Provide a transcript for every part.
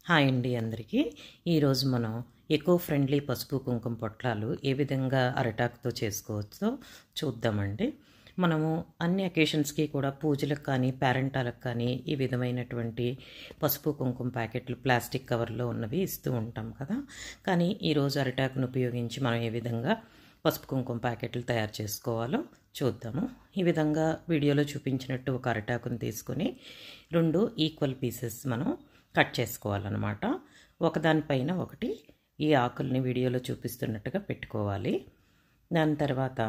Hi అండి అందరికీ. ఈరోజు మనం ఎకో ఫ్రెండ్లీ పసుపు కుంకుమ పొట్లాలు ఏ విధంగా అరిటాకుతో చేసుకోవచ్చో చూద్దామండి. మనము అన్ని అకేషన్స్కి కూడా పూజలకు కానీ పేరెంటాలకు కానీ ఈ విధమైనటువంటి పసుపు కుంకుమ ప్యాకెట్లు ప్లాస్టిక్ కవర్లో ఉన్నవి ఇస్తూ ఉంటాం కదా. కానీ ఈరోజు అరిటాకును ఉపయోగించి మనం ఏ విధంగా పసుపు కుంకుమ ప్యాకెట్లు తయారు చేసుకోవాలో చూద్దాము. ఈ విధంగా వీడియోలో చూపించినట్టు ఒక అరిటాకును తీసుకొని 2 ఈక్వల్ పీసెస్ మనం కట్ చేసుకోవాలన్నమాట. ఒకదానిపైన ఒకటి ఈ ఆకుల్ని వీడియోలో చూపిస్తున్నట్టుగా పెట్టుకోవాలి. దాని తర్వాత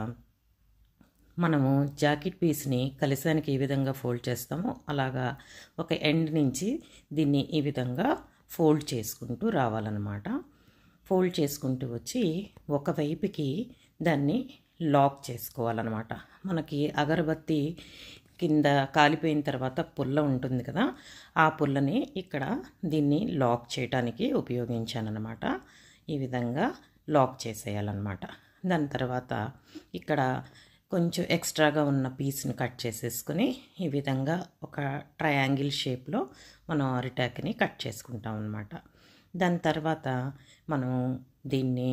మనము జాకెట్ పీస్ని కలిసానికి ఏ విధంగా ఫోల్డ్ చేస్తామో అలాగా ఒక ఎండ్ నుంచి దీన్ని ఈ విధంగా ఫోల్డ్ చేసుకుంటూ రావాలన్నమాట. ఫోల్డ్ చేసుకుంటూ వచ్చి ఒకవైపుకి దాన్ని లాక్ చేసుకోవాలన్నమాట. మనకి అగరబత్తి కింద కాలిపోయిన తర్వాత పుల్ల ఉంటుంది కదా, ఆ పుల్లని ఇక్కడ దీన్ని లాక్ చేయడానికి ఉపయోగించానన్నమాట. ఈ విధంగా లాక్ చేసేయాలన్నమాట. దాని తర్వాత ఇక్కడ కొంచెం ఎక్స్ట్రాగా ఉన్న పీస్ని కట్ చేసేసుకుని ఈ విధంగా ఒక ట్రయాంగిల్ షేప్లో మనం అరిటాకుని కట్ చేసుకుంటాం అన్నమాట. దాని తర్వాత మనం దీన్ని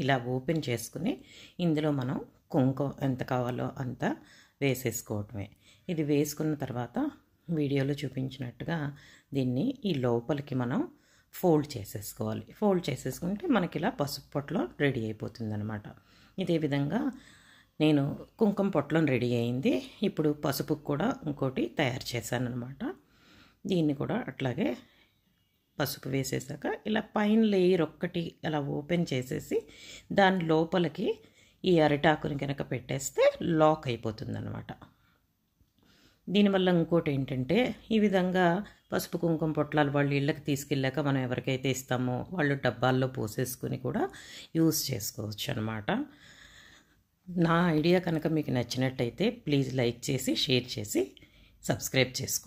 ఇలా ఓపెన్ చేసుకుని ఇందులో మనం కుంకుమ ఎంత కావాలో అంత వేసేసుకోవటమే. ఇది వేసుకున్న తర్వాత వీడియోలో చూపించినట్టుగా దీన్ని ఈ లోపలికి మనం ఫోల్డ్ చేసేసుకోవాలి. ఫోల్డ్ చేసేసుకుంటే మనకి ఇలా పసుపు పొట్లం రెడీ అయిపోతుంది అనమాట. ఇదే విధంగా నేను కుంకుమ పొట్లం రెడీ అయింది. ఇప్పుడు పసుపుకు కూడా ఇంకోటి తయారు చేశాను అనమాట. దీన్ని కూడా అట్లాగే పసుపు వేసేసాక ఇలా పైన లేయర్ ఒక్కటి అలా ఓపెన్ చేసేసి దాని లోపలికి ఈ అరిటాకుని కనుక పెట్టేస్తే లాక్ అయిపోతుంది అనమాట. దీనివల్ల ఇంకోటి ఏంటంటే ఈ విధంగా పసుపు కుంకుమ పొట్లాలు వాళ్ళు ఇళ్ళకి తీసుకెళ్ళాక మనం ఎవరికైతే ఇస్తామో వాళ్ళు డబ్బాల్లో పోసేసుకుని కూడా యూజ్ చేసుకోవచ్చు అనమాట. నా ఐడియా కనుక మీకు నచ్చినట్టయితే ప్లీజ్ లైక్ చేసి షేర్ చేసి సబ్స్క్రైబ్ చేసుకోండి.